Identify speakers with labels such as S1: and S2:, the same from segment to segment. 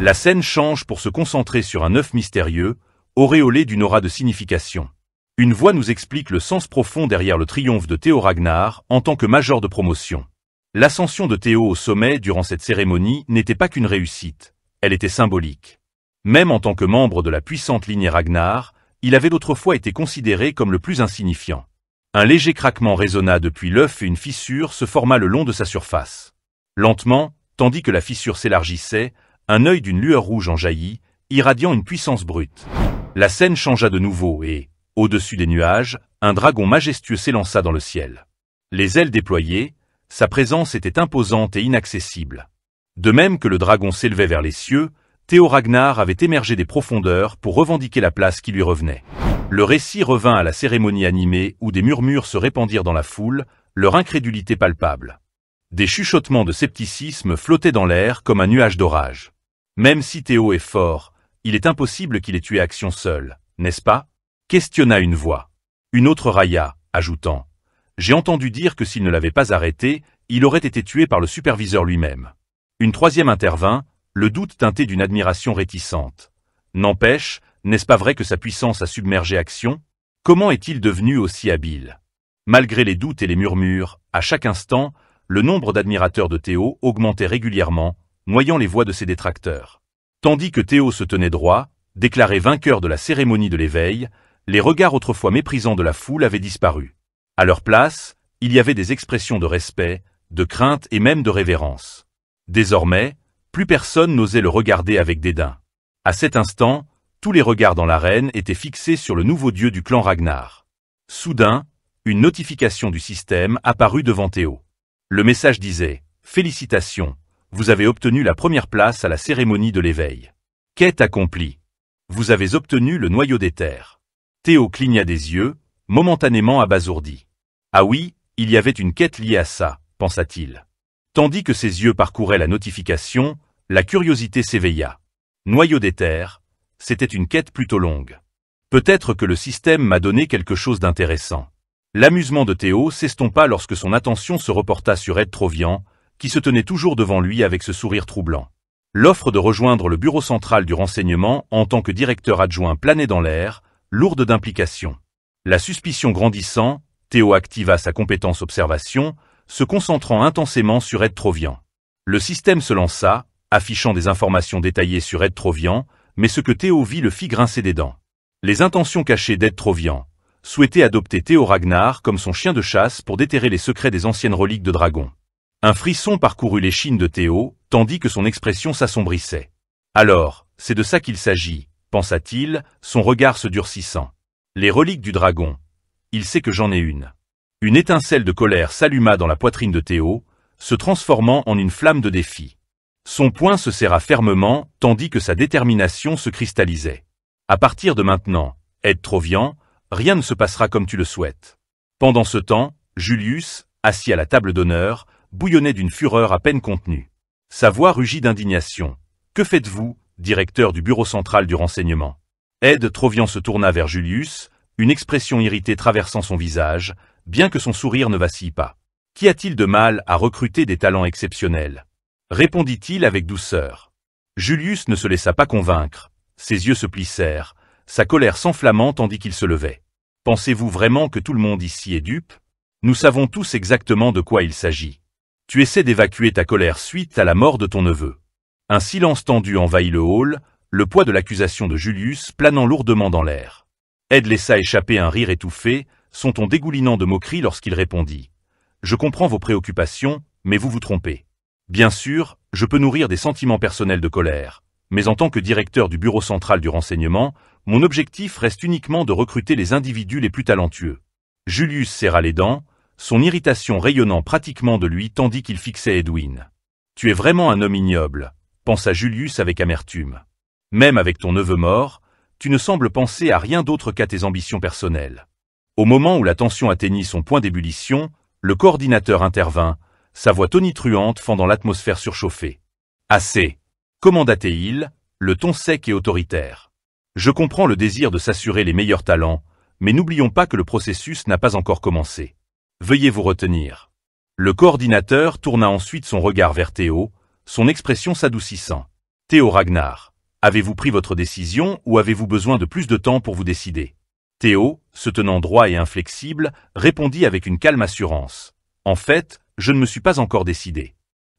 S1: La scène change pour se concentrer sur un œuf mystérieux, auréolé d'une aura de signification. Une voix nous explique le sens profond derrière le triomphe de Théo Ragnar en tant que major de promotion. L'ascension de Théo au sommet durant cette cérémonie n'était pas qu'une réussite, elle était symbolique. Même en tant que membre de la puissante lignée Ragnar, il avait d'autrefois été considéré comme le plus insignifiant. Un léger craquement résonna depuis l'œuf et une fissure se forma le long de sa surface. Lentement, tandis que la fissure s'élargissait, un œil d'une lueur rouge en jaillit, irradiant une puissance brute. La scène changea de nouveau et, au-dessus des nuages, un dragon majestueux s'élança dans le ciel. Les ailes déployées, sa présence était imposante et inaccessible. De même que le dragon s'élevait vers les cieux, Théo Ragnar avait émergé des profondeurs pour revendiquer la place qui lui revenait. Le récit revint à la cérémonie animée où des murmures se répandirent dans la foule, leur incrédulité palpable. Des chuchotements de scepticisme flottaient dans l'air comme un nuage d'orage. Même si Théo est fort, il est impossible qu'il ait tué Action seul, n'est-ce pas? Questionna une voix. Une autre railla, ajoutant. J'ai entendu dire que s'il ne l'avait pas arrêté, il aurait été tué par le superviseur lui-même. Une troisième intervint, le doute teinté d'une admiration réticente. N'empêche, n'est-ce pas vrai que sa puissance a submergé Action? Comment est-il devenu aussi habile? Malgré les doutes et les murmures, à chaque instant, le nombre d'admirateurs de Théo augmentait régulièrement, noyant les voix de ses détracteurs. Tandis que Théo se tenait droit, déclaré vainqueur de la cérémonie de l'éveil, les regards autrefois méprisants de la foule avaient disparu. À leur place, il y avait des expressions de respect, de crainte et même de révérence. Désormais, plus personne n'osait le regarder avec dédain. À cet instant, tous les regards dans l'arène étaient fixés sur le nouveau dieu du clan Ragnar. Soudain, une notification du système apparut devant Théo. Le message disait « Félicitations, vous avez obtenu la première place à la cérémonie de l'éveil. Quête accomplie. Vous avez obtenu le noyau d'éther. » Théo cligna des yeux, momentanément abasourdi. Ah oui, il y avait une quête liée à ça, pensa-t-il. Tandis que ses yeux parcouraient la notification, la curiosité s'éveilla. Noyau d'éther, c'était une quête plutôt longue. Peut-être que le système m'a donné quelque chose d'intéressant. L'amusement de Théo s'estompa lorsque son attention se reporta sur Ed Trovian, qui se tenait toujours devant lui avec ce sourire troublant. L'offre de rejoindre le bureau central du renseignement en tant que directeur adjoint planait dans l'air, lourde d'implications. La suspicion grandissant, Théo activa sa compétence observation, se concentrant intensément sur Ed Trovian. Le système se lança, affichant des informations détaillées sur Ed Trovian, mais ce que Théo vit le fit grincer des dents. Les intentions cachées d'Ed Trovian. Souhaitait adopter Théo Ragnar comme son chien de chasse pour déterrer les secrets des anciennes reliques de dragon. Un frisson parcourut l'échine de Théo, tandis que son expression s'assombrissait. Alors, c'est de ça qu'il s'agit, pensa-t-il, son regard se durcissant. Les reliques du dragon. Il sait que j'en ai une. Une étincelle de colère s'alluma dans la poitrine de Théo, se transformant en une flamme de défi. Son poing se serra fermement, tandis que sa détermination se cristallisait. À partir de maintenant, Ed Trovian, rien ne se passera comme tu le souhaites. Pendant ce temps, Julius, assis à la table d'honneur, bouillonnait d'une fureur à peine contenue. Sa voix rugit d'indignation. « Que faites-vous, directeur du bureau central du renseignement ?» Ed Trovian se tourna vers Julius, une expression irritée traversant son visage, bien que son sourire ne vacille pas. « Qu'y a-t-il de mal à recruter des talents exceptionnels ?» répondit-il avec douceur. Julius ne se laissa pas convaincre. Ses yeux se plissèrent, sa colère s'enflammant tandis qu'il se levait. « Pensez-vous vraiment que tout le monde ici est dupe? Nous savons tous exactement de quoi il s'agit. Tu essaies d'évacuer ta colère suite à la mort de ton neveu. » Un silence tendu envahit le hall, le poids de l'accusation de Julius planant lourdement dans l'air. Ed laissa échapper un rire étouffé, son ton dégoulinant de moquerie lorsqu'il répondit. « Je comprends vos préoccupations, mais vous vous trompez. Bien sûr, je peux nourrir des sentiments personnels de colère, mais en tant que directeur du bureau central du renseignement, mon objectif reste uniquement de recruter les individus les plus talentueux. » Julius serra les dents, son irritation rayonnant pratiquement de lui tandis qu'il fixait Edwin. « Tu es vraiment un homme ignoble, » pensa Julius avec amertume. « Même avec ton neveu mort, tu ne sembles penser à rien d'autre qu'à tes ambitions personnelles. » Au moment où la tension atteignit son point d'ébullition, le coordinateur intervint, sa voix tonitruante fendant l'atmosphère surchauffée. « Assez !» commanda-t-il, le ton sec et autoritaire. « Je comprends le désir de s'assurer les meilleurs talents, mais n'oublions pas que le processus n'a pas encore commencé. Veuillez vous retenir. » Le coordinateur tourna ensuite son regard vers Théo, son expression s'adoucissant. « Théo Ragnar, avez-vous pris votre décision ou avez-vous besoin de plus de temps pour vous décider? Théo, se tenant droit et inflexible, répondit avec une calme assurance. En fait, je ne me suis pas encore décidé.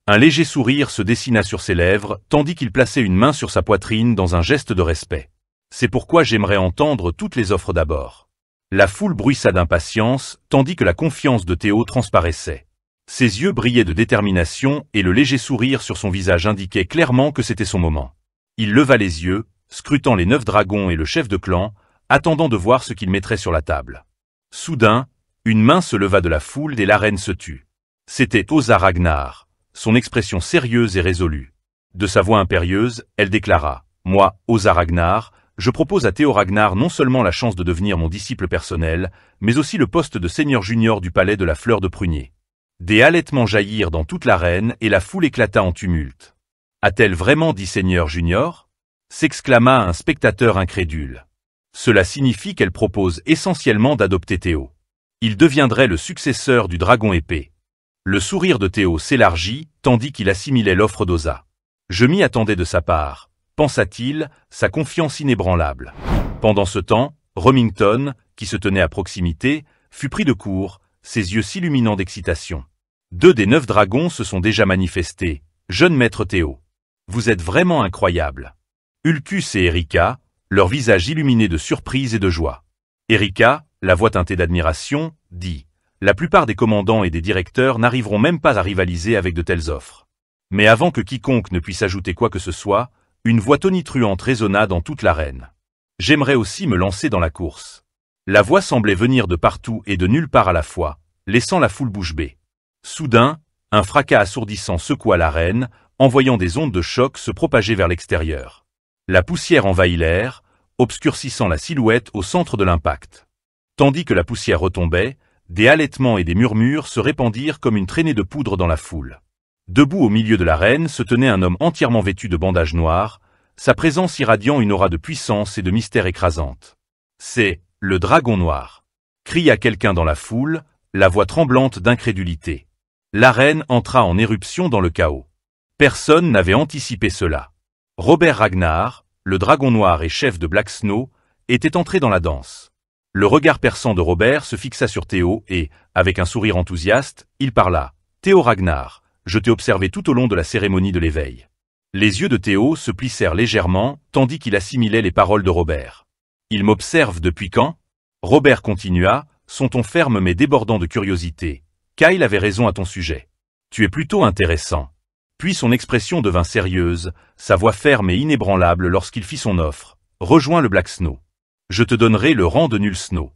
S1: Un léger sourire se dessina sur ses lèvres, tandis qu'il plaçait une main sur sa poitrine dans un geste de respect. C'est pourquoi j'aimerais entendre toutes les offres d'abord. La foule bruissa d'impatience, tandis que la confiance de Théo transparaissait. Ses yeux brillaient de détermination et le léger sourire sur son visage indiquait clairement que c'était son moment. Il leva les yeux, scrutant les 9 dragons et le chef de clan, attendant de voir ce qu'il mettrait sur la table. Soudain, une main se leva de la foule et l'arène se tut. C'était Ozar Ragnar, son expression sérieuse et résolue. De sa voix impérieuse, elle déclara « Moi, Ozar Ragnar, je propose à Théo Ragnar non seulement la chance de devenir mon disciple personnel, mais aussi le poste de seigneur junior du palais de la Fleur de Prunier. » Des halètements jaillirent dans toute l'arène et la foule éclata en tumulte. « A-t-elle vraiment dit seigneur junior » s'exclama un spectateur incrédule. Cela signifie qu'elle propose essentiellement d'adopter Théo. Il deviendrait le successeur du dragon épée. Le sourire de Théo s'élargit, tandis qu'il assimilait l'offre d'Oza. Je m'y attendais de sa part, pensa-t-il, sa confiance inébranlable. Pendant ce temps, Remington, qui se tenait à proximité, fut pris de court, ses yeux s'illuminant d'excitation. 2 des 9 dragons se sont déjà manifestés. Jeune maître Théo. Vous êtes vraiment incroyable. Ulcus et Erika, leurs visages illuminés de surprise et de joie. Erika, la voix teintée d'admiration, dit « La plupart des commandants et des directeurs n'arriveront même pas à rivaliser avec de telles offres. » Mais avant que quiconque ne puisse ajouter quoi que ce soit, une voix tonitruante résonna dans toute l'arène. « J'aimerais aussi me lancer dans la course. » La voix semblait venir de partout et de nulle part à la fois, laissant la foule bouche bée. Soudain, un fracas assourdissant secoua l'arène, envoyant des ondes de choc se propager vers l'extérieur. La poussière envahit l'air, obscurcissant la silhouette au centre de l'impact. Tandis que la poussière retombait, des halètements et des murmures se répandirent comme une traînée de poudre dans la foule. Debout au milieu de l'arène se tenait un homme entièrement vêtu de bandages noirs, sa présence irradiant une aura de puissance et de mystère écrasante. « C'est le dragon noir !» cria quelqu'un dans la foule, la voix tremblante d'incrédulité. L'arène entra en éruption dans le chaos. Personne n'avait anticipé cela. Robert Ragnar, le dragon noir et chef de Black Snow, était entré dans la danse. Le regard perçant de Robert se fixa sur Théo et, avec un sourire enthousiaste, il parla. « Théo Ragnar, je t'ai observé tout au long de la cérémonie de l'éveil. » Les yeux de Théo se plissèrent légèrement, tandis qu'il assimilait les paroles de Robert. « Il m'observe depuis quand ?» Robert continua, son ton ferme mais débordant de curiosité. « Kyle avait raison à ton sujet. Tu es plutôt intéressant. » Puis son expression devint sérieuse, sa voix ferme et inébranlable lorsqu'il fit son offre. « Rejoins le Black Snow. Je te donnerai le rang de Nul Snow. »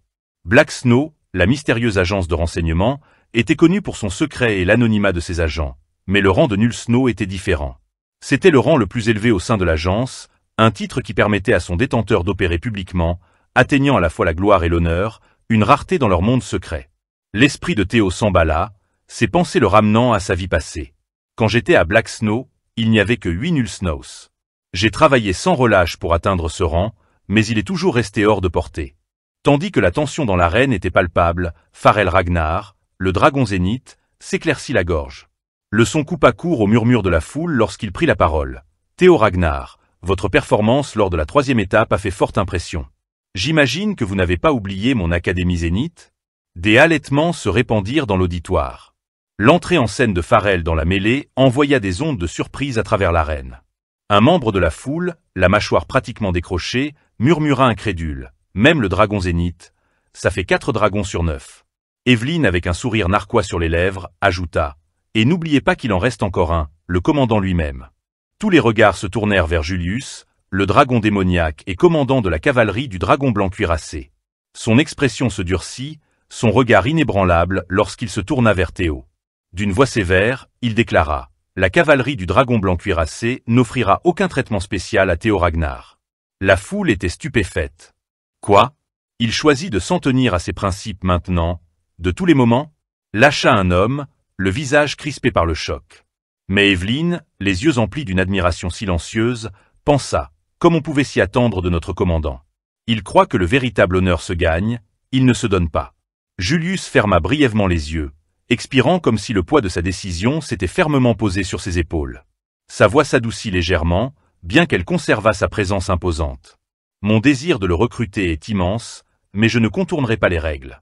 S1: Black Snow, la mystérieuse agence de renseignement, était connue pour son secret et l'anonymat de ses agents, mais le rang de Nul Snow était différent. C'était le rang le plus élevé au sein de l'agence, un titre qui permettait à son détenteur d'opérer publiquement, atteignant à la fois la gloire et l'honneur, une rareté dans leur monde secret. L'esprit de Théo s'emballa, ses pensées le ramenant à sa vie passée. Quand j'étais à Black Snow, il n'y avait que 8 Nul Snows. J'ai travaillé sans relâche pour atteindre ce rang, mais il est toujours resté hors de portée. Tandis que la tension dans l'arène était palpable, Farel Ragnar, le dragon zénith, s'éclaircit la gorge. Le son coupa court au murmure de la foule lorsqu'il prit la parole. « Théo Ragnar, votre performance lors de la 3e étape a fait forte impression. J'imagine que vous n'avez pas oublié mon Académie Zénith ?» Des halètements se répandirent dans l'auditoire. L'entrée en scène de Farel dans la mêlée envoya des ondes de surprise à travers l'arène. Un membre de la foule, la mâchoire pratiquement décrochée, murmura incrédule. Même le dragon zénith, ça fait 4 dragons sur 9. Evelyne, avec un sourire narquois sur les lèvres, ajouta. Et n'oubliez pas qu'il en reste encore un, le commandant lui-même. Tous les regards se tournèrent vers Julius, le dragon démoniaque et commandant de la cavalerie du dragon blanc cuirassé. Son expression se durcit, son regard inébranlable lorsqu'il se tourna vers Théo. D'une voix sévère, il déclara. La cavalerie du dragon blanc cuirassé n'offrira aucun traitement spécial à Théo Ragnar. La foule était stupéfaite. Quoi? Il choisit de s'en tenir à ses principes maintenant, de tous les moments? Lâcha un homme, le visage crispé par le choc. Mais Evelyne, les yeux emplis d'une admiration silencieuse, pensa, comme on pouvait s'y attendre de notre commandant. Il croit que le véritable honneur se gagne, il ne se donne pas. Julius ferma brièvement les yeux, expirant comme si le poids de sa décision s'était fermement posé sur ses épaules. Sa voix s'adoucit légèrement, bien qu'elle conservât sa présence imposante. Mon désir de le recruter est immense, mais je ne contournerai pas les règles.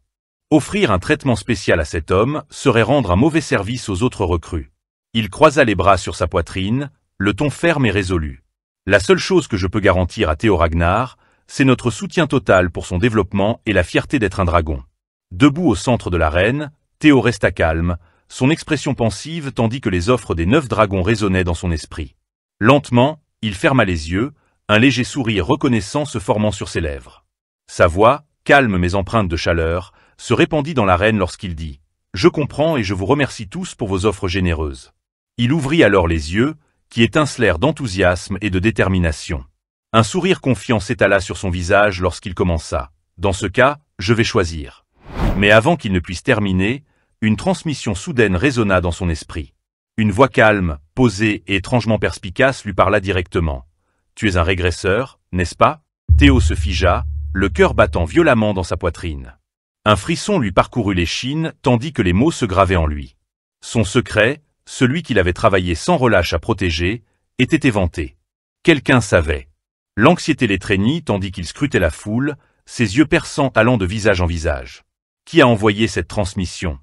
S1: Offrir un traitement spécial à cet homme serait rendre un mauvais service aux autres recrues. Il croisa les bras sur sa poitrine, le ton ferme et résolu. La seule chose que je peux garantir à Théo Ragnar, c'est notre soutien total pour son développement et la fierté d'être un dragon. Debout au centre de l'arène, Théo resta calme, son expression pensive tandis que les offres des 9 dragons résonnaient dans son esprit. Lentement, il ferma les yeux, un léger sourire reconnaissant se formant sur ses lèvres. Sa voix, calme mais empreinte de chaleur, se répandit dans l'arène lorsqu'il dit « Je comprends et je vous remercie tous pour vos offres généreuses. » Il ouvrit alors les yeux, qui étincelèrent d'enthousiasme et de détermination. Un sourire confiant s'étala sur son visage lorsqu'il commença. « Dans ce cas, je vais choisir. » Mais avant qu'il ne puisse terminer, une transmission soudaine résonna dans son esprit. Une voix calme, posée et étrangement perspicace lui parla directement. « Tu es un régresseur, n'est-ce pas ?» Théo se figea, le cœur battant violemment dans sa poitrine. Un frisson lui parcourut l'échine tandis que les mots se gravaient en lui. Son secret, celui qu'il avait travaillé sans relâche à protéger, était éventé. Quelqu'un savait. L'anxiété l'étreignit tandis qu'il scrutait la foule, ses yeux perçants allant de visage en visage. Qui a envoyé cette transmission?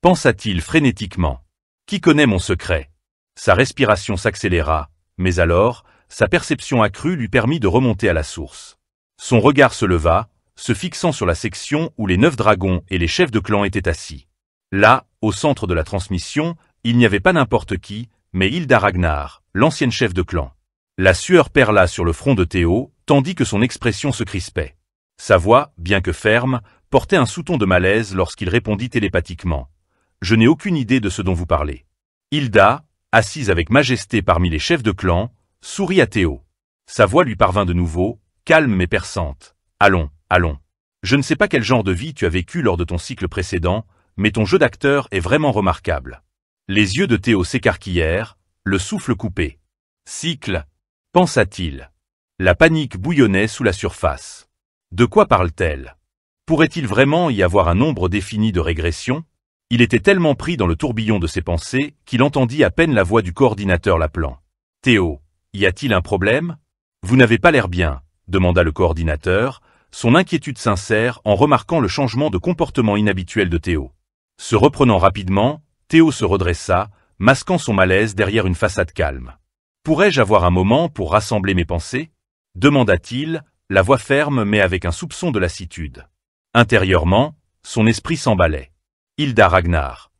S1: Pensa-t-il frénétiquement. Qui connaît mon secret? Sa respiration s'accéléra, mais alors, sa perception accrue lui permit de remonter à la source. Son regard se leva, se fixant sur la section où les 9 dragons et les chefs de clan étaient assis. Là, au centre de la transmission, il n'y avait pas n'importe qui, mais Hilda Ragnar, l'ancienne chef de clan. La sueur perla sur le front de Théo, tandis que son expression se crispait. Sa voix, bien que ferme, portait un sous-ton de malaise lorsqu'il répondit télépathiquement. « Je n'ai aucune idée de ce dont vous parlez. » Hilda, assise avec majesté parmi les chefs de clan, sourit à Théo. Sa voix lui parvint de nouveau, calme mais perçante. « Allons, allons. Je ne sais pas quel genre de vie tu as vécu lors de ton cycle précédent, mais ton jeu d'acteur est vraiment remarquable. » Les yeux de Théo s'écarquillèrent, le souffle coupé. « Cycle » pensa-t-il. La panique bouillonnait sous la surface. De quoi parle-t-elle? Pourrait-il vraiment y avoir un nombre défini de régressions? Il était tellement pris dans le tourbillon de ses pensées qu'il entendit à peine la voix du coordinateur l'appelant. « Théo, y a-t-il un problème? Vous n'avez pas l'air bien, » demanda le coordinateur, son inquiétude sincère en remarquant le changement de comportement inhabituel de Théo. Se reprenant rapidement, Théo se redressa, masquant son malaise derrière une façade calme. « Pourrais-je avoir un moment pour rassembler mes pensées ?» demanda-t-il, la voix ferme mais avec un soupçon de lassitude. Intérieurement, son esprit s'emballait. « Hilda Ragnar.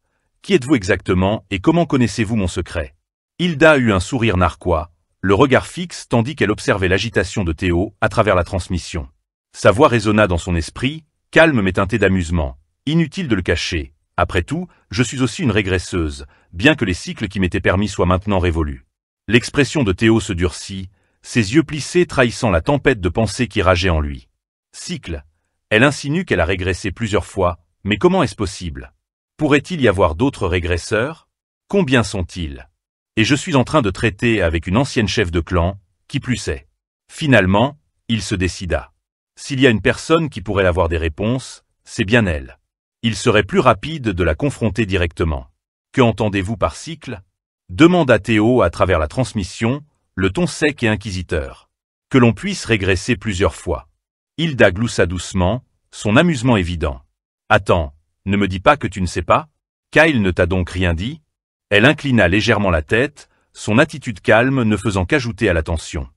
S1: Qui êtes-vous exactement et comment connaissez-vous mon secret ?» Hilda eut un sourire narquois, le regard fixe tandis qu'elle observait l'agitation de Théo à travers la transmission. Sa voix résonna dans son esprit, calme mais teintée d'amusement. Inutile de le cacher. Après tout, je suis aussi une régresseuse, bien que les cycles qui m'étaient permis soient maintenant révolus. L'expression de Théo se durcit, ses yeux plissés trahissant la tempête de pensées qui rageait en lui. Cycle. Elle insinue qu'elle a régressé plusieurs fois, mais comment est-ce possible? Pourrait-il y avoir d'autres régresseurs? Combien sont-ils? Et je suis en train de traiter avec une ancienne chef de clan, qui plus est. Finalement, il se décida. S'il y a une personne qui pourrait avoir des réponses, c'est bien elle. Il serait plus rapide de la confronter directement. Que entendez-vous par cycle? Demanda Théo à travers la transmission, le ton sec et inquisiteur. Que l'on puisse régresser plusieurs fois. Hilda gloussa doucement, son amusement évident. Attends, ne me dis pas que tu ne sais pas? Kyle ne t'a donc rien dit? Elle inclina légèrement la tête, son attitude calme ne faisant qu'ajouter à la tension.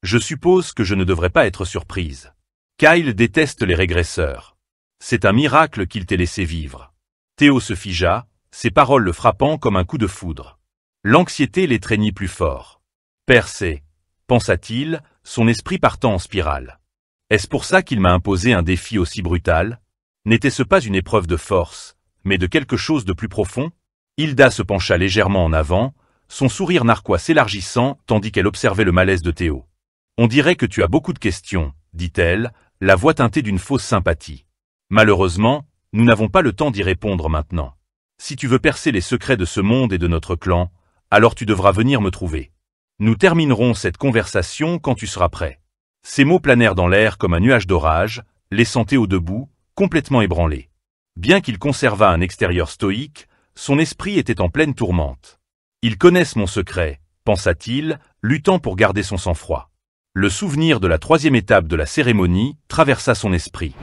S1: Je suppose que je ne devrais pas être surprise. Kyle déteste les régresseurs. C'est un miracle qu'il t'ait laissé vivre. Théo se figea, ses paroles le frappant comme un coup de foudre. L'anxiété l'étreignit plus fort. Percé, pensa-t-il, son esprit partant en spirale. Est-ce pour ça qu'il m'a imposé un défi aussi brutal? N'était-ce pas une épreuve de force, mais de quelque chose de plus profond? Hilda se pencha légèrement en avant, son sourire narquois s'élargissant tandis qu'elle observait le malaise de Théo. On dirait que tu as beaucoup de questions, dit-elle, la voix teintée d'une fausse sympathie. Malheureusement, nous n'avons pas le temps d'y répondre maintenant. Si tu veux percer les secrets de ce monde et de notre clan, alors tu devras venir me trouver. Nous terminerons cette conversation quand tu seras prêt. Ces mots planèrent dans l'air comme un nuage d'orage, laissant Théo debout, complètement ébranlé. Bien qu'il conservât un extérieur stoïque, son esprit était en pleine tourmente. Ils connaissent mon secret, pensa-t-il, luttant pour garder son sang-froid. Le souvenir de la troisième étape de la cérémonie traversa son esprit.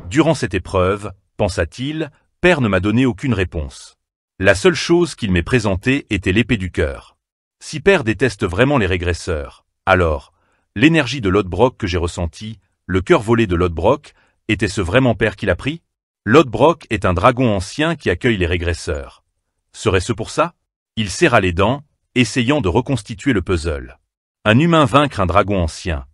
S1: Durant cette épreuve, pensa-t-il, Père ne m'a donné aucune réponse. La seule chose qu'il m'ait présentée était l'épée du cœur. Si Père déteste vraiment les régresseurs, alors, l'énergie de Lodbrok que j'ai ressentie, le cœur volé de Lodbrok, était-ce vraiment Père qui l'a pris? Lodbrok est un dragon ancien qui accueille les régresseurs. Serait-ce pour ça? Il serra les dents, essayant de reconstituer le puzzle. Un humain vaincre un dragon ancien.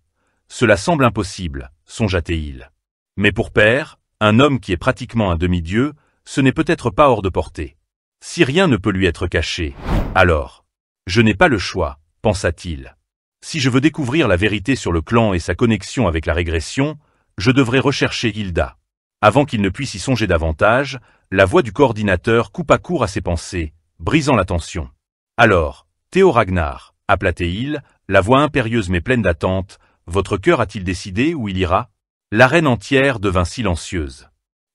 S1: Cela semble impossible, songea-t-il. Mais pour Père, un homme qui est pratiquement un demi-dieu, ce n'est peut-être pas hors de portée. Si rien ne peut lui être caché, alors, je n'ai pas le choix, pensa-t-il. Si je veux découvrir la vérité sur le clan et sa connexion avec la régression, je devrais rechercher Hilda. Avant qu'il ne puisse y songer davantage, la voix du coordinateur coupa court à ses pensées, brisant la tension. Alors, Théo Ragnar, appela-t-il, la voix impérieuse mais pleine d'attente, votre cœur a-t-il décidé où il ira? L'arène entière devint silencieuse.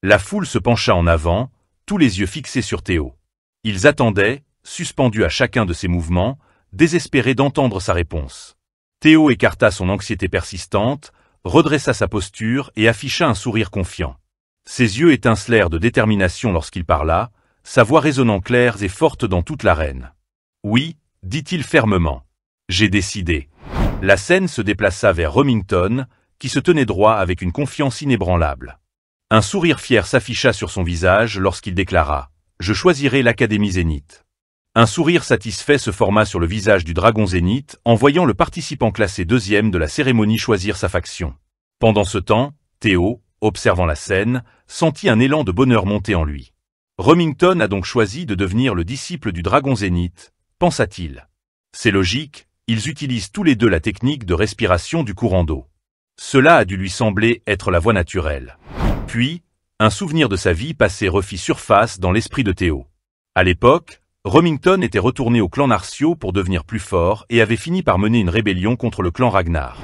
S1: La foule se pencha en avant, tous les yeux fixés sur Théo. Ils attendaient, suspendus à chacun de ses mouvements, désespérés d'entendre sa réponse. Théo écarta son anxiété persistante, redressa sa posture et afficha un sourire confiant. Ses yeux étincelèrent de détermination lorsqu'il parla, sa voix résonnant claire et forte dans toute l'arène. Oui, dit-il fermement. J'ai décidé. La scène se déplaça vers Remington, qui se tenait droit avec une confiance inébranlable. Un sourire fier s'afficha sur son visage lorsqu'il déclara « Je choisirai l'Académie Zénith ». Un sourire satisfait se forma sur le visage du dragon Zénith en voyant le participant classé deuxième de la cérémonie choisir sa faction. Pendant ce temps, Théo, observant la scène, sentit un élan de bonheur monter en lui. Remington a donc choisi de devenir le disciple du dragon Zénith, pensa-t-il. C'est logique, ils utilisent tous les deux la technique de respiration du courant d'eau. Cela a dû lui sembler être la voie naturelle. Puis, un souvenir de sa vie passée refit surface dans l'esprit de Théo. À l'époque, Remington était retourné au clan Narcio pour devenir plus fort et avait fini par mener une rébellion contre le clan Ragnar.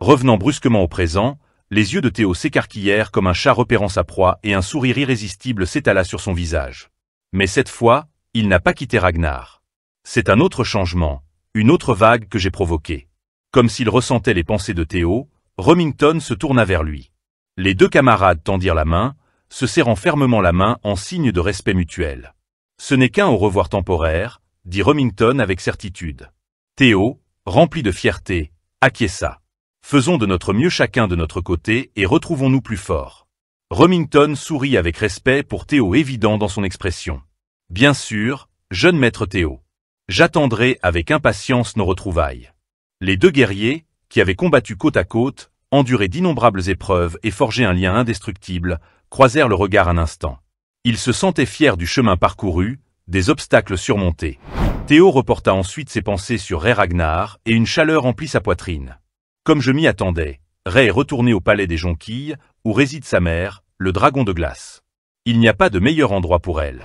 S1: Revenant brusquement au présent, les yeux de Théo s'écarquillèrent comme un chat repérant sa proie et un sourire irrésistible s'étala sur son visage. Mais cette fois, il n'a pas quitté Ragnar. C'est un autre changement, une autre vague que j'ai provoquée. Comme s'il ressentait les pensées de Théo, Remington se tourna vers lui. Les deux camarades tendirent la main, se serrant fermement la main en signe de respect mutuel. Ce n'est qu'un au revoir temporaire, dit Remington avec certitude. Théo, rempli de fierté, acquiesça. Faisons de notre mieux chacun de notre côté et retrouvons-nous plus forts. Remington sourit avec respect pour Théo évident dans son expression. Bien sûr, jeune maître Théo. J'attendrai avec impatience nos retrouvailles. Les deux guerriers, qui avaient combattu côte à côte, enduré d'innombrables épreuves et forgé un lien indestructible, croisèrent le regard un instant. Ils se sentaient fiers du chemin parcouru, des obstacles surmontés. Théo reporta ensuite ses pensées sur Ray Ragnar et une chaleur emplit sa poitrine. Comme je m'y attendais, Ray est retourné au palais des Jonquilles, où réside sa mère, le dragon de glace. Il n'y a pas de meilleur endroit pour elle.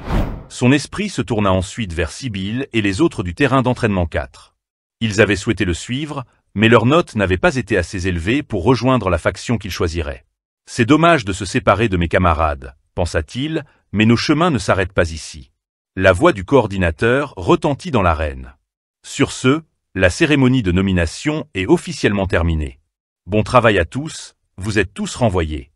S1: Son esprit se tourna ensuite vers Sibyl et les autres du terrain d'entraînement 4. Ils avaient souhaité le suivre, mais leurs notes n'avaient pas été assez élevées pour rejoindre la faction qu'ils choisiraient. C'est dommage de se séparer de mes camarades, pensa-t-il, mais nos chemins ne s'arrêtent pas ici. La voix du coordinateur retentit dans l'arène. Sur ce, la cérémonie de nomination est officiellement terminée. Bon travail à tous, vous êtes tous renvoyés.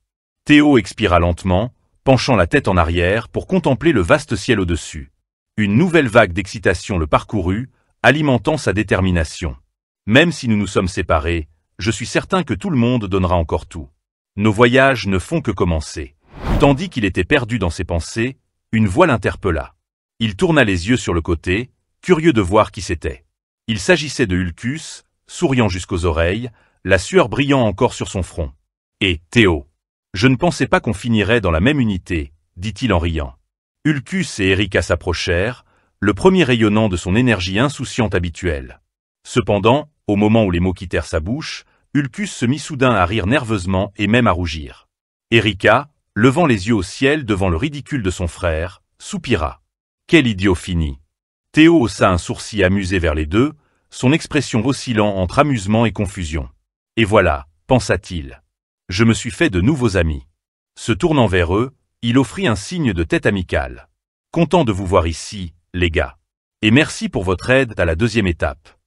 S1: Théo expira lentement, penchant la tête en arrière pour contempler le vaste ciel au-dessus. Une nouvelle vague d'excitation le parcourut, alimentant sa détermination. Même si nous nous sommes séparés, je suis certain que tout le monde donnera encore tout. Nos voyages ne font que commencer. Tandis qu'il était perdu dans ses pensées, une voix l'interpella. Il tourna les yeux sur le côté, curieux de voir qui c'était. Il s'agissait de Ulcus, souriant jusqu'aux oreilles, la sueur brillant encore sur son front. Et Théo. Je ne pensais pas qu'on finirait dans la même unité, dit-il en riant. Ulcus et Erika s'approchèrent, le premier rayonnant de son énergie insouciante habituelle. Cependant, au moment où les mots quittèrent sa bouche, Ulcus se mit soudain à rire nerveusement et même à rougir. Erika, levant les yeux au ciel devant le ridicule de son frère, soupira. Quel idiot fini! Théo haussa un sourcil amusé vers les deux, son expression oscillant entre amusement et confusion. Et voilà, pensa-t-il. Je me suis fait de nouveaux amis. Se tournant vers eux, il offrit un signe de tête amicale. Content de vous voir ici, les gars. Et merci pour votre aide à la deuxième étape.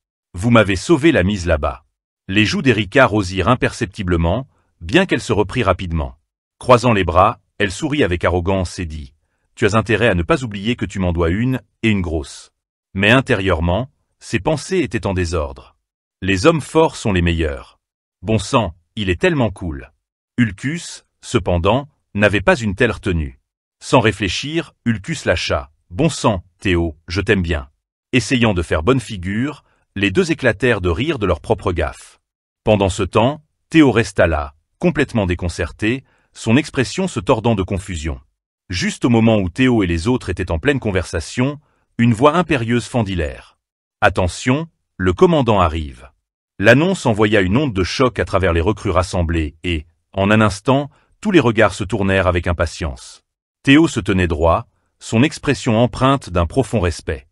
S1: Vous m'avez sauvé la mise là-bas. Les joues d'Erika rosirent imperceptiblement, bien qu'elle se reprit rapidement. Croisant les bras, elle sourit avec arrogance et dit « Tu as intérêt à ne pas oublier que tu m'en dois une, et une grosse. » Mais intérieurement, ses pensées étaient en désordre. Les hommes forts sont les meilleurs. Bon sang, il est tellement cool. Ulcus, cependant, n'avait pas une telle retenue. Sans réfléchir, Ulcus lâcha. Bon sang, Théo, je t'aime bien. Essayant de faire bonne figure, les deux éclatèrent de rire de leur propre gaffe. Pendant ce temps, Théo resta là, complètement déconcerté, son expression se tordant de confusion. Juste au moment où Théo et les autres étaient en pleine conversation, une voix impérieuse fendit l'air. « Attention, le commandant arrive !» L'annonce envoya une onde de choc à travers les recrues rassemblées et, en un instant, tous les regards se tournèrent avec impatience. Théo se tenait droit, son expression empreinte d'un profond respect.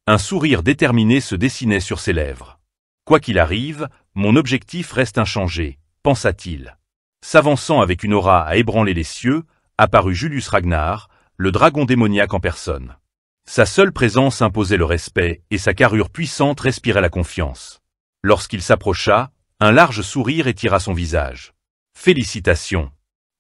S1: Un sourire déterminé se dessinait sur ses lèvres. « Quoi qu'il arrive, mon objectif reste inchangé », pensa-t-il. S'avançant avec une aura à ébranler les cieux, apparut Julius Ragnar, le dragon démoniaque en personne. Sa seule présence imposait le respect et sa carrure puissante respirait la confiance. Lorsqu'il s'approcha, un large sourire étira son visage. « Félicitations !»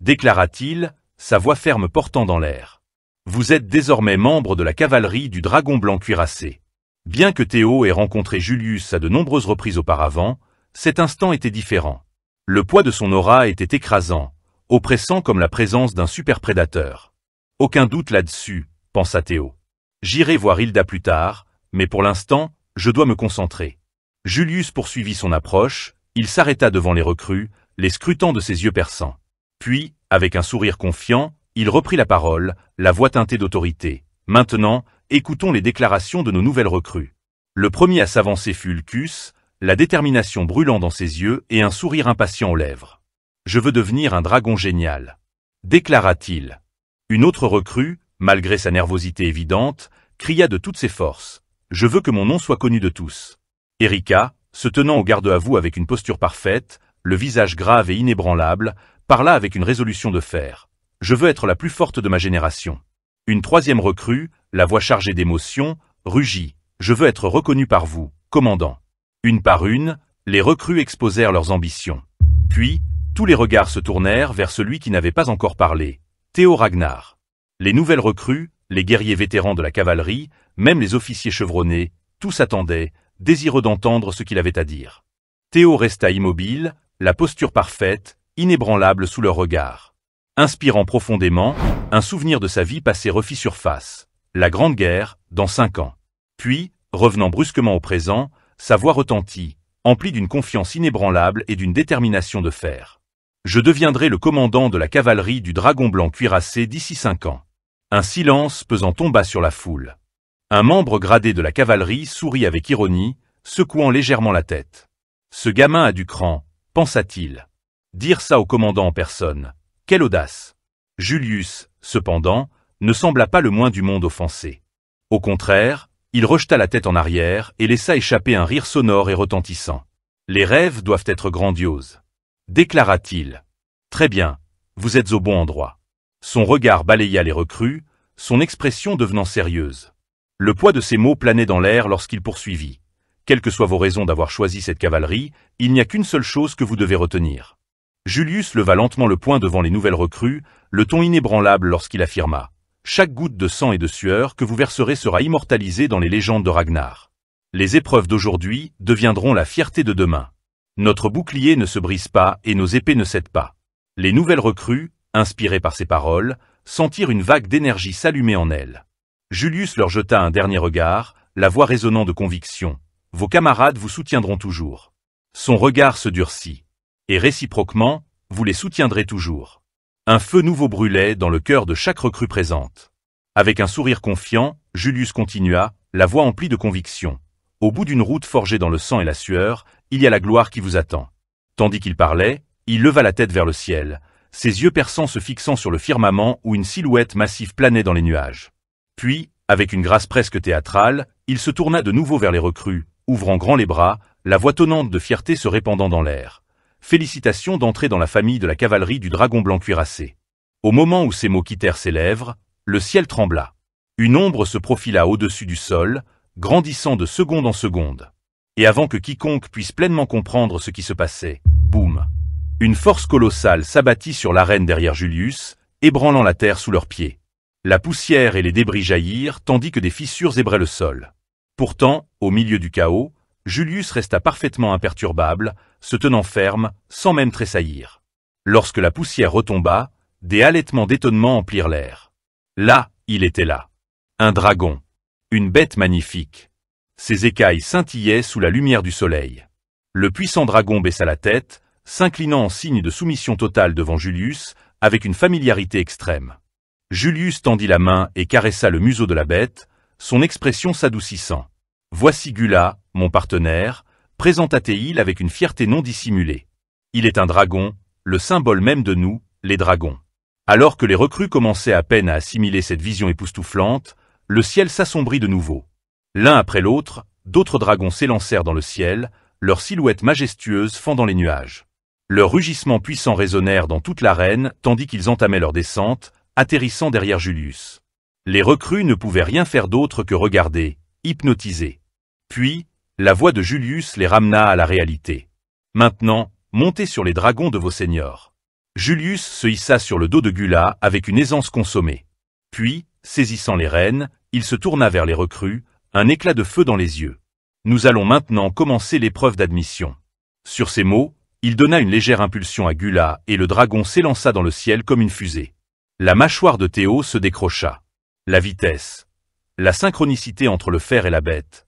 S1: déclara-t-il, sa voix ferme portant dans l'air. « Vous êtes désormais membre de la cavalerie du dragon blanc cuirassé. » Bien que Théo ait rencontré Julius à de nombreuses reprises auparavant, cet instant était différent. Le poids de son aura était écrasant, oppressant comme la présence d'un super-prédateur. « Aucun doute là-dessus, » pensa Théo. « J'irai voir Hilda plus tard, mais pour l'instant, je dois me concentrer. » Julius poursuivit son approche, il s'arrêta devant les recrues, les scrutant de ses yeux perçants. Puis, avec un sourire confiant, il reprit la parole, la voix teintée d'autorité. « Maintenant, écoutons les déclarations de nos nouvelles recrues. » Le premier à s'avancer fut Ulcus, la détermination brûlant dans ses yeux et un sourire impatient aux lèvres. « Je veux devenir un dragon génial », déclara-t-il. Une autre recrue, malgré sa nervosité évidente, cria de toutes ses forces. « Je veux que mon nom soit connu de tous. » Erika, se tenant au garde-à-vous avec une posture parfaite, le visage grave et inébranlable, parla avec une résolution de fer. « Je veux être la plus forte de ma génération. » Une troisième recrue, la voix chargée d'émotion, rugit. « Je veux être reconnu par vous, commandant. » Une par une, les recrues exposèrent leurs ambitions. Puis, tous les regards se tournèrent vers celui qui n'avait pas encore parlé, Théo Ragnar. Les nouvelles recrues, les guerriers vétérans de la cavalerie, même les officiers chevronnés, tous attendaient, désireux d'entendre ce qu'il avait à dire. Théo resta immobile, la posture parfaite, inébranlable sous leurs regards. Inspirant profondément, un souvenir de sa vie passée refit surface. La Grande Guerre, dans 5 ans. Puis, revenant brusquement au présent, sa voix retentit, emplie d'une confiance inébranlable et d'une détermination de fer. « Je deviendrai le commandant de la cavalerie du dragon blanc cuirassé d'ici 5 ans. » Un silence pesant tomba sur la foule. Un membre gradé de la cavalerie sourit avec ironie, secouant légèrement la tête. « Ce gamin a du cran, » pensa-t-il. Dire ça au commandant en personne. Quelle audace! Julius, cependant, ne sembla pas le moins du monde offensé. Au contraire, il rejeta la tête en arrière et laissa échapper un rire sonore et retentissant. « Les rêves doivent être grandioses. » déclara-t-il. « Très bien, vous êtes au bon endroit. » Son regard balaya les recrues, son expression devenant sérieuse. Le poids de ses mots planait dans l'air lorsqu'il poursuivit. « Quelles que soient vos raisons d'avoir choisi cette cavalerie, il n'y a qu'une seule chose que vous devez retenir. » Julius leva lentement le poing devant les nouvelles recrues, le ton inébranlable lorsqu'il affirma. « Chaque goutte de sang et de sueur que vous verserez sera immortalisée dans les légendes de Ragnar. Les épreuves d'aujourd'hui deviendront la fierté de demain. Notre bouclier ne se brise pas et nos épées ne cèdent pas. » Les nouvelles recrues, inspirées par ces paroles, sentirent une vague d'énergie s'allumer en elles. Julius leur jeta un dernier regard, la voix résonnant de conviction. « Vos camarades vous soutiendront toujours. » Son regard se durcit. « Et réciproquement, vous les soutiendrez toujours. » Un feu nouveau brûlait dans le cœur de chaque recrue présente. Avec un sourire confiant, Julius continua, la voix emplie de conviction. « Au bout d'une route forgée dans le sang et la sueur, il y a la gloire qui vous attend. » Tandis qu'il parlait, il leva la tête vers le ciel, ses yeux perçants se fixant sur le firmament où une silhouette massive planait dans les nuages. Puis, avec une grâce presque théâtrale, il se tourna de nouveau vers les recrues, ouvrant grand les bras, la voix tonnante de fierté se répandant dans l'air. Félicitations d'entrer dans la famille de la cavalerie du dragon blanc cuirassé. Au moment où ces mots quittèrent ses lèvres, le ciel trembla. Une ombre se profila au-dessus du sol, grandissant de seconde en seconde. Et avant que quiconque puisse pleinement comprendre ce qui se passait, boum! Une force colossale s'abattit sur l'arène derrière Julius, ébranlant la terre sous leurs pieds. La poussière et les débris jaillirent, tandis que des fissures zébraient le sol. Pourtant, au milieu du chaos, Julius resta parfaitement imperturbable, se tenant ferme, sans même tressaillir. Lorsque la poussière retomba, des halètements d'étonnement emplirent l'air. Là, il était là. Un dragon. Une bête magnifique. Ses écailles scintillaient sous la lumière du soleil. Le puissant dragon baissa la tête, s'inclinant en signe de soumission totale devant Julius, avec une familiarité extrême. Julius tendit la main et caressa le museau de la bête, son expression s'adoucissant. « Voici Gula, mon partenaire », présenta Théil avec une fierté non dissimulée. Il est un dragon, le symbole même de nous, les dragons. Alors que les recrues commençaient à peine à assimiler cette vision époustouflante, le ciel s'assombrit de nouveau. L'un après l'autre, d'autres dragons s'élancèrent dans le ciel, leurs silhouettes majestueuses fendant les nuages. Leurs rugissements puissants résonnèrent dans toute l'arène tandis qu'ils entamaient leur descente, atterrissant derrière Julius. Les recrues ne pouvaient rien faire d'autre que regarder, hypnotisés. Puis, la voix de Julius les ramena à la réalité. « Maintenant, montez sur les dragons de vos seigneurs. » Julius se hissa sur le dos de Gula avec une aisance consommée. Puis, saisissant les rênes, il se tourna vers les recrues, un éclat de feu dans les yeux. « Nous allons maintenant commencer l'épreuve d'admission. » Sur ces mots, il donna une légère impulsion à Gula et le dragon s'élança dans le ciel comme une fusée. La mâchoire de Théo se décrocha. La vitesse, la synchronicité entre le fer et la bête,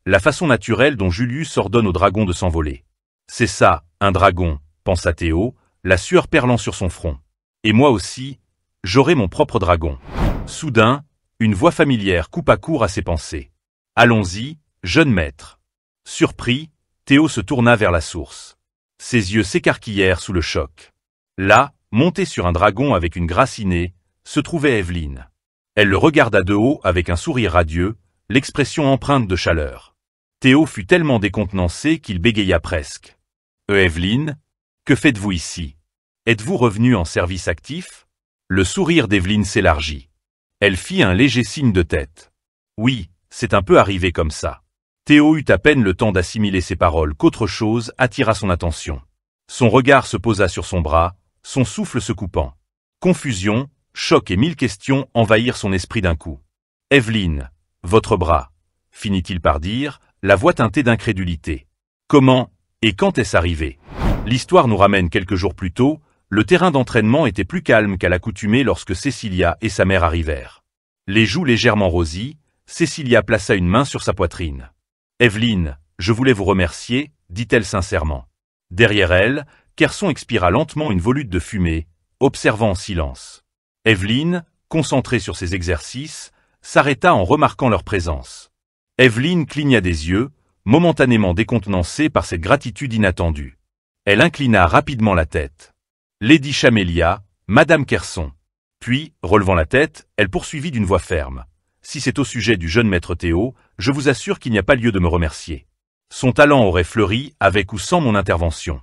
S1: la façon naturelle dont Julius ordonne au dragon de s'envoler. C'est ça, un dragon, pensa Théo, la sueur perlant sur son front. Et moi aussi, j'aurai mon propre dragon. Soudain, une voix familière coupa court à ses pensées. Allons-y, jeune maître. Surpris, Théo se tourna vers la source. Ses yeux s'écarquillèrent sous le choc. Là, montée sur un dragon avec une grâce innée, se trouvait Evelyne. Elle le regarda de haut avec un sourire radieux, l'expression empreinte de chaleur. Théo fut tellement décontenancé qu'il bégaya presque. « Evelyne, que faites-vous ici? Êtes-vous revenu en service actif ?» Le sourire d'Evelyne s'élargit. Elle fit un léger signe de tête. « Oui, c'est un peu arrivé comme ça. » Théo eut à peine le temps d'assimiler ces paroles qu'autre chose attira son attention. Son regard se posa sur son bras, son souffle se coupant. Confusion, choc et 1000 questions envahirent son esprit d'un coup. « Evelyne, votre bras », finit-il par dire, la voix teintée d'incrédulité. « Comment et quand est-ce arrivé ?» L'histoire nous ramène quelques jours plus tôt, le terrain d'entraînement était plus calme qu'à l'accoutumée lorsque Cecilia et sa mère arrivèrent. Les joues légèrement rosies, Cecilia plaça une main sur sa poitrine. « Evelyne, je voulais vous remercier, dit-elle sincèrement. » Derrière elle, Kerson expira lentement une volute de fumée, observant en silence. Evelyne, concentrée sur ses exercices, s'arrêta en remarquant leur présence. Evelyne cligna des yeux, momentanément décontenancée par cette gratitude inattendue. Elle inclina rapidement la tête. « Lady Chamélia, Madame Kerson. » Puis, relevant la tête, elle poursuivit d'une voix ferme. « Si c'est au sujet du jeune maître Théo, je vous assure qu'il n'y a pas lieu de me remercier. Son talent aurait fleuri avec ou sans mon intervention. »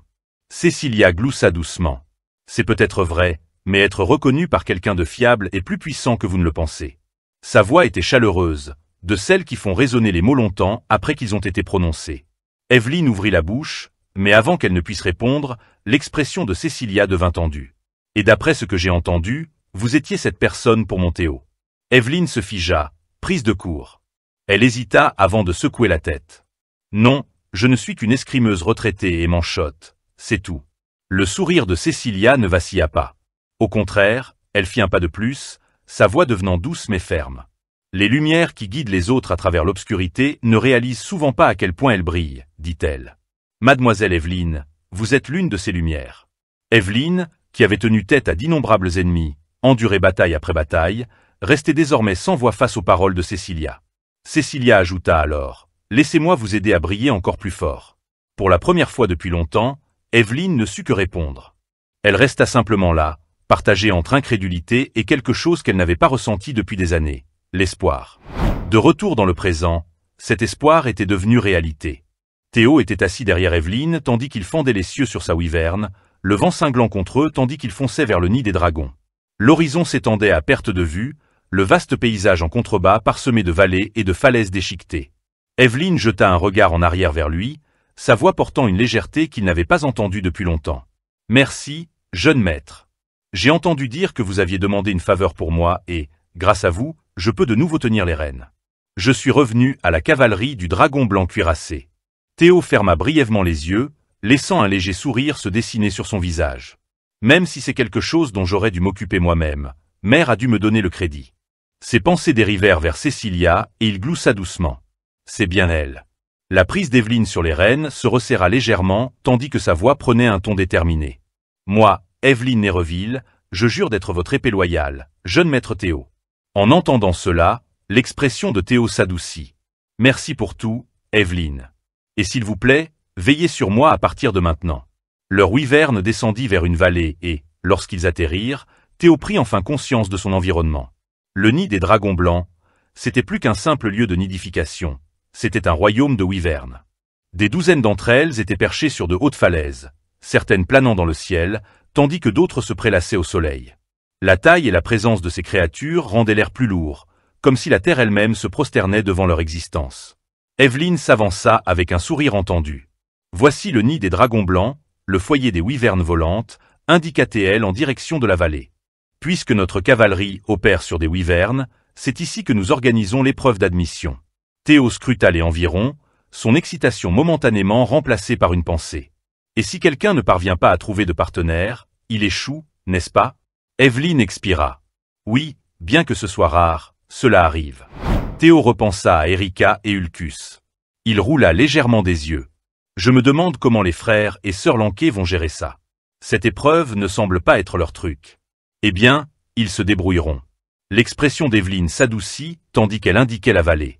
S1: Cecilia gloussa doucement. « C'est peut-être vrai, mais être reconnu par quelqu'un de fiable est plus puissant que vous ne le pensez. » Sa voix était chaleureuse, de celles qui font résonner les mots longtemps après qu'ils ont été prononcés. Evelyne ouvrit la bouche, mais avant qu'elle ne puisse répondre, l'expression de Cecilia devint tendue. « Et d'après ce que j'ai entendu, vous étiez cette personne pour mon Théo. » Evelyne se figea, prise de court. Elle hésita avant de secouer la tête. « Non, je ne suis qu'une escrimeuse retraitée et manchotte, c'est tout. » Le sourire de Cecilia ne vacilla pas. Au contraire, elle fit un pas de plus, sa voix devenant douce mais ferme. « Les lumières qui guident les autres à travers l'obscurité ne réalisent souvent pas à quel point elles brillent, dit-elle. Mademoiselle Evelyne, vous êtes l'une de ces lumières. » Evelyne, qui avait tenu tête à d'innombrables ennemis, enduré bataille après bataille, restait désormais sans voix face aux paroles de Cecilia. Cecilia ajouta alors, « Laissez-moi vous aider à briller encore plus fort. » Pour la première fois depuis longtemps, Evelyne ne sut que répondre. Elle resta simplement là, partagée entre incrédulité et quelque chose qu'elle n'avait pas ressenti depuis des années, l'espoir. De retour dans le présent, cet espoir était devenu réalité. Théo était assis derrière Evelyne tandis qu'il fendait les cieux sur sa wyverne, le vent cinglant contre eux tandis qu'il fonçait vers le nid des dragons. L'horizon s'étendait à perte de vue, le vaste paysage en contrebas parsemé de vallées et de falaises déchiquetées. Evelyne jeta un regard en arrière vers lui, sa voix portant une légèreté qu'il n'avait pas entendue depuis longtemps. « Merci, jeune maître. J'ai entendu dire que vous aviez demandé une faveur pour moi et, grâce à vous, je peux de nouveau tenir les rênes. Je suis revenu à la cavalerie du dragon blanc cuirassé. » Théo ferma brièvement les yeux, laissant un léger sourire se dessiner sur son visage. Même si c'est quelque chose dont j'aurais dû m'occuper moi-même, Mère a dû me donner le crédit. Ses pensées dérivèrent vers Cécilia et il gloussa doucement. C'est bien elle. La prise d'Evelyne sur les rênes se resserra légèrement tandis que sa voix prenait un ton déterminé. Moi, Evelyne Néreville, je jure d'être votre épée loyale, jeune maître Théo. En entendant cela, l'expression de Théo s'adoucit. Merci pour tout, Evelyne. Et s'il vous plaît, veillez sur moi à partir de maintenant. Leur wyvern descendit vers une vallée et, lorsqu'ils atterrirent, Théo prit enfin conscience de son environnement. Le nid des dragons blancs, c'était plus qu'un simple lieu de nidification, c'était un royaume de wyvernes. Des douzaines d'entre elles étaient perchées sur de hautes falaises, certaines planant dans le ciel, tandis que d'autres se prélassaient au soleil. La taille et la présence de ces créatures rendaient l'air plus lourd, comme si la terre elle-même se prosternait devant leur existence. Evelyne s'avança avec un sourire entendu. Voici le nid des dragons blancs, le foyer des wyvernes volantes, indiqua-t-elle en direction de la vallée. Puisque notre cavalerie opère sur des wyvernes, c'est ici que nous organisons l'épreuve d'admission. Théo scruta les environs, son excitation momentanément remplacée par une pensée. Et si quelqu'un ne parvient pas à trouver de partenaire, il échoue, n'est-ce pas? Evelyne expira. Oui, bien que ce soit rare, cela arrive. Théo repensa à Erika et Ulcus. Il roula légèrement des yeux. Je me demande comment les frères et sœurs Lanquet vont gérer ça. Cette épreuve ne semble pas être leur truc. Eh bien, ils se débrouilleront. L'expression d'Evelyne s'adoucit tandis qu'elle indiquait la vallée.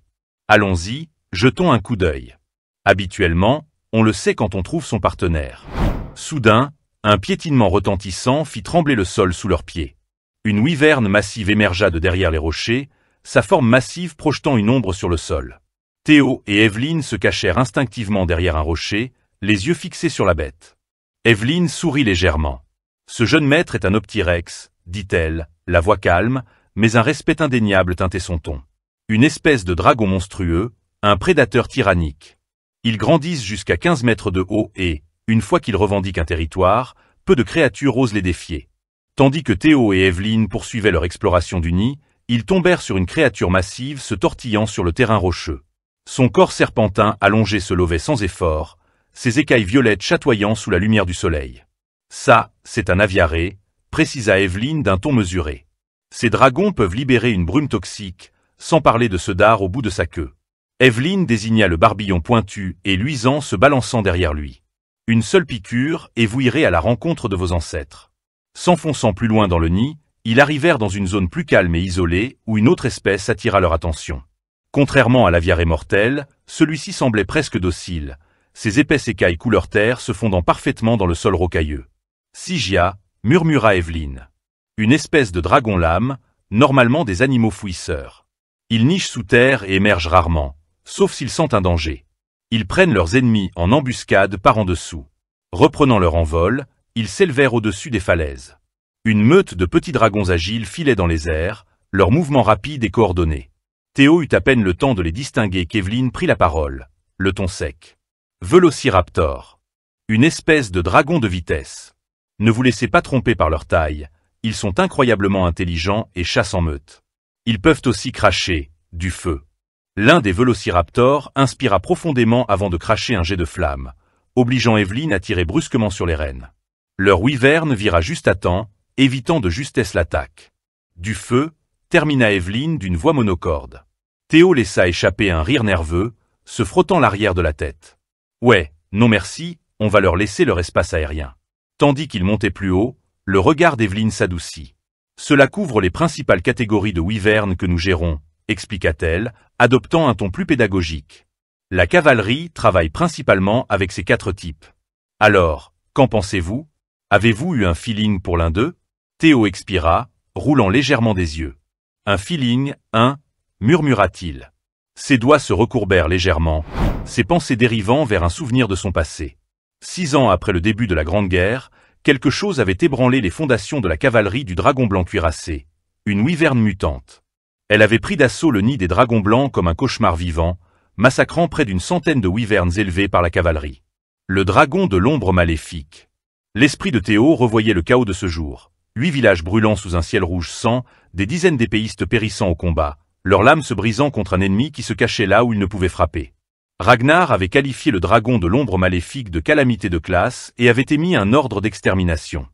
S1: Allons-y, jetons un coup d'œil. Habituellement, on le sait quand on trouve son partenaire. Soudain, un piétinement retentissant fit trembler le sol sous leurs pieds. Une wyverne massive émergea de derrière les rochers, sa forme massive projetant une ombre sur le sol. Théo et Evelyne se cachèrent instinctivement derrière un rocher, les yeux fixés sur la bête. Evelyne sourit légèrement. Ce jeune maître est un optyrex, dit-elle, la voix calme, mais un respect indéniable teintait son ton. Une espèce de dragon monstrueux, un prédateur tyrannique. Ils grandissent jusqu'à 15 mètres de haut et, une fois qu'ils revendiquent un territoire, peu de créatures osent les défier. Tandis que Théo et Evelyne poursuivaient leur exploration du nid, ils tombèrent sur une créature massive se tortillant sur le terrain rocheux. Son corps serpentin allongé se levait sans effort, ses écailles violettes chatoyant sous la lumière du soleil. Ça, c'est un aviaré, précisa Evelyne d'un ton mesuré. Ces dragons peuvent libérer une brume toxique, sans parler de ce dard au bout de sa queue. Evelyne désigna le barbillon pointu et luisant se balançant derrière lui. Une seule piqûre et vous irez à la rencontre de vos ancêtres. S'enfonçant plus loin dans le nid, ils arrivèrent dans une zone plus calme et isolée où une autre espèce attira leur attention. Contrairement à l'aviaré mortel, celui-ci semblait presque docile, ses épaisses écailles couleur terre se fondant parfaitement dans le sol rocailleux. Sigia, murmura Evelyne. Une espèce de dragon-lame, normalement des animaux fouisseurs. Ils nichent sous terre et émergent rarement, sauf s'ils sentent un danger. Ils prennent leurs ennemis en embuscade par en dessous. Reprenant leur envol, ils s'élevèrent au-dessus des falaises. Une meute de petits dragons agiles filait dans les airs, leurs mouvements rapides et coordonnés. Théo eut à peine le temps de les distinguer qu'Evelyne prit la parole, le ton sec. Velociraptor. Une espèce de dragon de vitesse. Ne vous laissez pas tromper par leur taille, ils sont incroyablement intelligents et chassent en meute. Ils peuvent aussi cracher, du feu. L'un des vélociraptors inspira profondément avant de cracher un jet de flamme, obligeant Evelyne à tirer brusquement sur les rênes. Leur wyvern vira juste à temps, évitant de justesse l'attaque. Du feu, termina Evelyne d'une voix monocorde. Théo laissa échapper un rire nerveux, se frottant l'arrière de la tête. Ouais, non merci, on va leur laisser leur espace aérien. Tandis qu'il montait plus haut, le regard d'Evelyne s'adoucit. Cela couvre les principales catégories de wyvernes que nous gérons, expliqua-t-elle, adoptant un ton plus pédagogique. La cavalerie travaille principalement avec ces 4 types. Alors, qu'en pensez-vous? Avez-vous eu un feeling pour l'un d'eux? Théo expira, roulant légèrement des yeux. Un feeling, murmura-t-il. Ses doigts se recourbèrent légèrement, ses pensées dérivant vers un souvenir de son passé. 6 ans après le début de la Grande Guerre, quelque chose avait ébranlé les fondations de la cavalerie du dragon blanc cuirassé, une wyverne mutante. Elle avait pris d'assaut le nid des dragons blancs comme un cauchemar vivant, massacrant près d'une centaine de wyverns élevés par la cavalerie. Le dragon de l'ombre maléfique. L'esprit de Théo revoyait le chaos de ce jour. 8 villages brûlant sous un ciel rouge sang, des dizaines d'épéistes périssant au combat, leurs lames se brisant contre un ennemi qui se cachait là où il ne pouvait frapper. Ragnar avait qualifié le dragon de l'ombre maléfique de calamité de classe et avait émis un ordre d'extermination.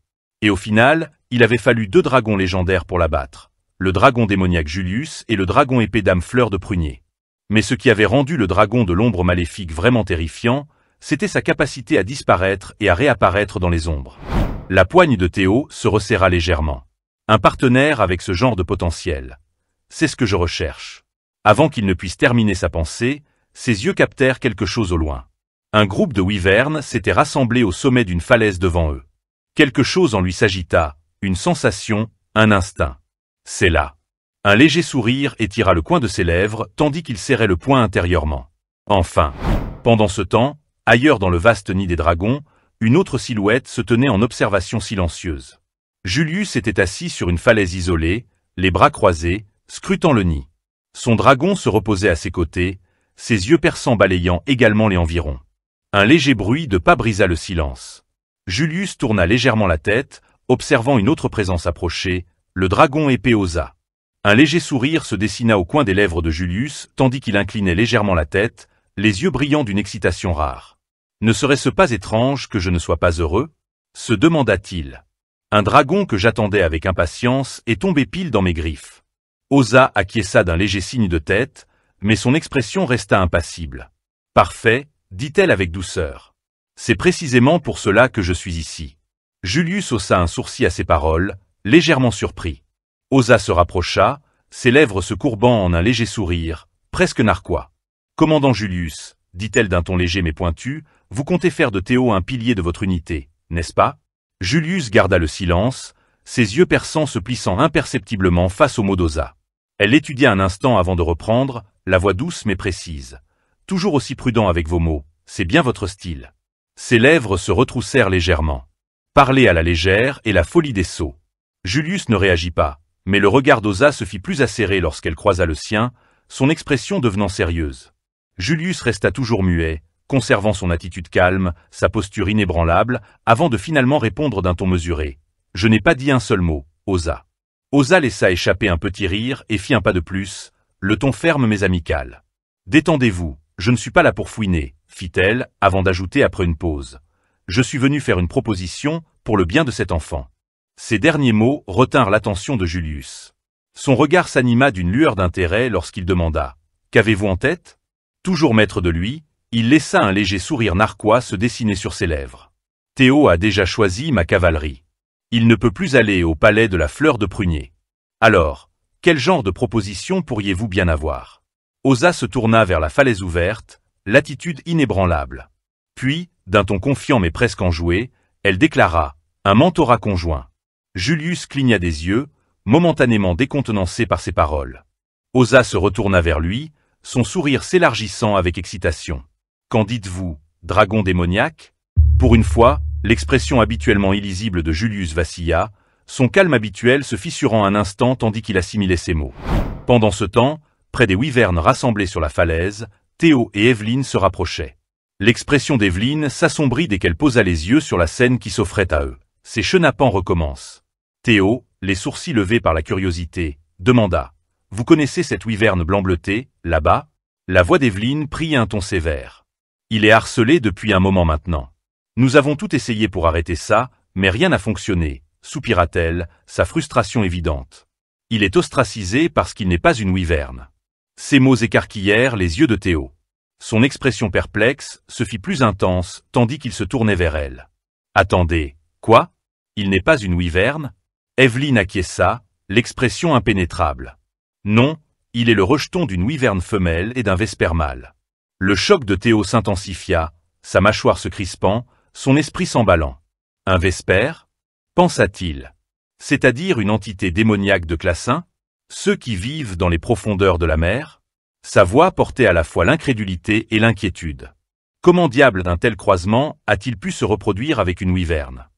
S1: Et au final, il avait fallu 2 dragons légendaires pour l'abattre, le dragon démoniaque Julius et le dragon épée d'âme fleur de prunier. Mais ce qui avait rendu le dragon de l'ombre maléfique vraiment terrifiant, c'était sa capacité à disparaître et à réapparaître dans les ombres. La poigne de Théo se resserra légèrement. Un partenaire avec ce genre de potentiel. C'est ce que je recherche. Avant qu'il ne puisse terminer sa pensée, ses yeux captèrent quelque chose au loin. Un groupe de wyverns s'était rassemblé au sommet d'une falaise devant eux. Quelque chose en lui s'agita, une sensation, un instinct. C'est là. Un léger sourire étira le coin de ses lèvres tandis qu'il serrait le poing intérieurement. Enfin. Pendant ce temps, ailleurs dans le vaste nid des dragons, une autre silhouette se tenait en observation silencieuse. Julius était assis sur une falaise isolée, les bras croisés, scrutant le nid. Son dragon se reposait à ses côtés, ses yeux perçants balayant également les environs. Un léger bruit de pas brisa le silence. Julius tourna légèrement la tête, observant une autre présence approcher, le dragon épée Osa. Un léger sourire se dessina au coin des lèvres de Julius, tandis qu'il inclinait légèrement la tête, les yeux brillants d'une excitation rare. Ne serait-ce pas étrange que je ne sois pas heureux? Se demanda-t-il. Un dragon que j'attendais avec impatience est tombé pile dans mes griffes. Osa acquiesça d'un léger signe de tête, mais son expression resta impassible. Parfait, dit-elle avec douceur. C'est précisément pour cela que je suis ici. Julius haussa un sourcil à ces paroles, légèrement surpris. Osa se rapprocha, ses lèvres se courbant en un léger sourire, presque narquois. Commandant Julius, dit-elle d'un ton léger mais pointu, vous comptez faire de Théo un pilier de votre unité, n'est-ce pas? Julius garda le silence, ses yeux perçants se plissant imperceptiblement face aux mots d'Osa. Elle l'étudia un instant avant de reprendre, la voix douce mais précise. Toujours aussi prudent avec vos mots, c'est bien votre style. Ses lèvres se retroussèrent légèrement. Parler à la légère et la folie des sots. Julius ne réagit pas, mais le regard d'Osa se fit plus acéré lorsqu'elle croisa le sien, son expression devenant sérieuse. Julius resta toujours muet, conservant son attitude calme, sa posture inébranlable, avant de finalement répondre d'un ton mesuré. Je n'ai pas dit un seul mot, Osa. Osa laissa échapper un petit rire et fit un pas de plus, le ton ferme mais amical. Détendez-vous, je ne suis pas là pour fouiner, fit-elle, avant d'ajouter après une pause. Je suis venu faire une proposition pour le bien de cet enfant. Ces derniers mots retinrent l'attention de Julius. Son regard s'anima d'une lueur d'intérêt lorsqu'il demanda « Qu'avez-vous en tête ?» Toujours maître de lui, il laissa un léger sourire narquois se dessiner sur ses lèvres. « Théo a déjà choisi ma cavalerie. Il ne peut plus aller au palais de la fleur de prunier. Alors, quel genre de proposition pourriez-vous bien avoir ?» Osa se tourna vers la falaise ouverte, l'attitude inébranlable. Puis, d'un ton confiant mais presque enjoué, elle déclara « Un mentorat conjoint ». Julius cligna des yeux, momentanément décontenancé par ces paroles. Osa se retourna vers lui, son sourire s'élargissant avec excitation. « Qu'en dites-vous, dragon démoniaque ?» Pour une fois, l'expression habituellement illisible de Julius vacilla, son calme habituel se fissurant un instant tandis qu'il assimilait ses mots. Pendant ce temps, près des wyverns rassemblés sur la falaise, Théo et Evelyn se rapprochaient. L'expression d'Evelyn s'assombrit dès qu'elle posa les yeux sur la scène qui s'offrait à eux. Ses chenapans recommencent. Théo, les sourcils levés par la curiosité, demanda « Vous connaissez cette wyvern blanc bleuté, là-bas ?» La voix d'Evelyn prit un ton sévère. « Il est harcelé depuis un moment maintenant. Nous avons tout essayé pour arrêter ça, mais rien n'a fonctionné, soupira-t-elle, sa frustration évidente. Il est ostracisé parce qu'il n'est pas une wyvern. » Ces mots écarquillèrent les yeux de Théo. Son expression perplexe se fit plus intense tandis qu'il se tournait vers elle. « Attendez, quoi? Il n'est pas une wyvern ?» Evelyn acquiesça, l'expression impénétrable. « Non, il est le rejeton d'une wyvern femelle et d'un vespère mâle. » Le choc de Théo s'intensifia, sa mâchoire se crispant, son esprit s'emballant. « Un vespère ?» pensa-t-il. « C'est-à-dire une entité démoniaque de classe 1 ? Ceux qui vivent dans les profondeurs de la mer ?» Sa voix portait à la fois l'incrédulité et l'inquiétude. Comment diable d'un tel croisement a-t-il pu se reproduire avec une wyvern?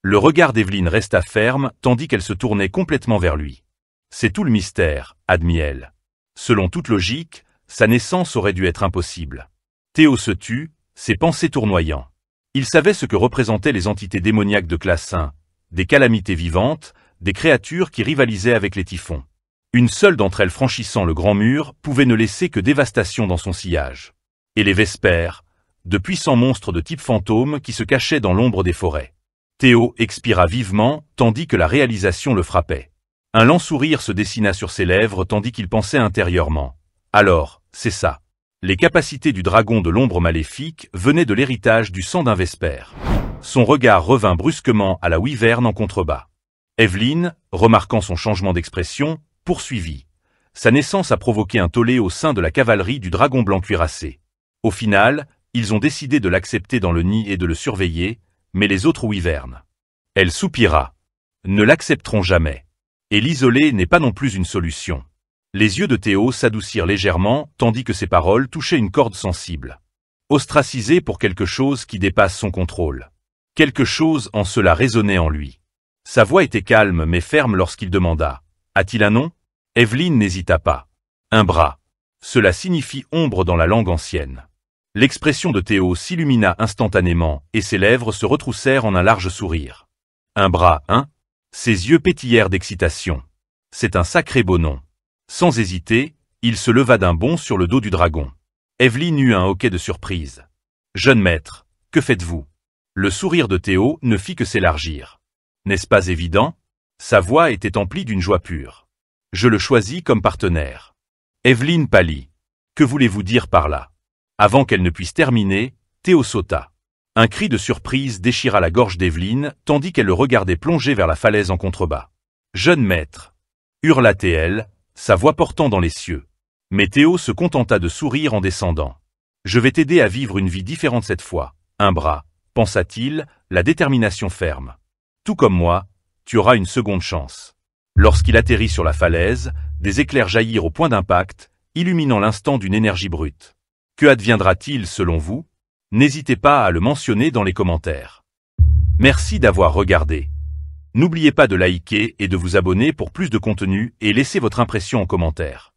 S1: Le regard d'Evelyn resta ferme tandis qu'elle se tournait complètement vers lui. « C'est tout le mystère, admit-elle. Selon toute logique, Sa naissance aurait dû être impossible. Théo se tut, ses pensées tournoyant. Il savait ce que représentaient les entités démoniaques de classe 1, des calamités vivantes, des créatures qui rivalisaient avec les typhons. Une seule d'entre elles franchissant le grand mur pouvait ne laisser que dévastation dans son sillage. Et les vespères, de puissants monstres de type fantôme qui se cachaient dans l'ombre des forêts. Théo expira vivement, tandis que la réalisation le frappait. Un lent sourire se dessina sur ses lèvres tandis qu'il pensait intérieurement. Alors, c'est ça. Les capacités du dragon de l'ombre maléfique venaient de l'héritage du sang d'un vespère. Son regard revint brusquement à la wyverne en contrebas. Evelyne, remarquant son changement d'expression, poursuivit. Sa naissance a provoqué un tollé au sein de la cavalerie du dragon blanc cuirassé. Au final, ils ont décidé de l'accepter dans le nid et de le surveiller, mais les autres wyvernes. Elle soupira. Ne l'accepteront jamais. Et l'isoler n'est pas non plus une solution. Les yeux de Théo s'adoucirent légèrement, tandis que ses paroles touchaient une corde sensible. Ostracisé pour quelque chose qui dépasse son contrôle. Quelque chose en cela résonnait en lui. Sa voix était calme mais ferme lorsqu'il demanda. A-t-il un nom? Evelyne n'hésita pas. Un bras. Cela signifie ombre dans la langue ancienne. L'expression de Théo s'illumina instantanément et ses lèvres se retroussèrent en un large sourire. Un bras, hein? Ses yeux pétillèrent d'excitation. C'est un sacré beau nom. Sans hésiter, il se leva d'un bond sur le dos du dragon. Evelyne eut un hoquet de surprise. Jeune maître, que faites-vous? Le sourire de Théo ne fit que s'élargir. N'est-ce pas évident? Sa voix était emplie d'une joie pure. Je le choisis comme partenaire. Evelyne pâlit. Que voulez-vous dire par là? Avant qu'elle ne puisse terminer, Théo sauta. Un cri de surprise déchira la gorge d'Evelyne, tandis qu'elle le regardait plonger vers la falaise en contrebas. Jeune maître, hurla-t-elle, sa voix portant dans les cieux. Mais Théo se contenta de sourire en descendant. Je vais t'aider à vivre une vie différente cette fois. Un bras, pensa-t-il, la détermination ferme. Tout comme moi, tu auras une seconde chance. Lorsqu'il atterrit sur la falaise, des éclairs jaillirent au point d'impact, illuminant l'instant d'une énergie brute. Que adviendra-t-il selon vous? N'hésitez pas à le mentionner dans les commentaires. Merci d'avoir regardé. N'oubliez pas de liker et de vous abonner pour plus de contenu et laissez votre impression en commentaire.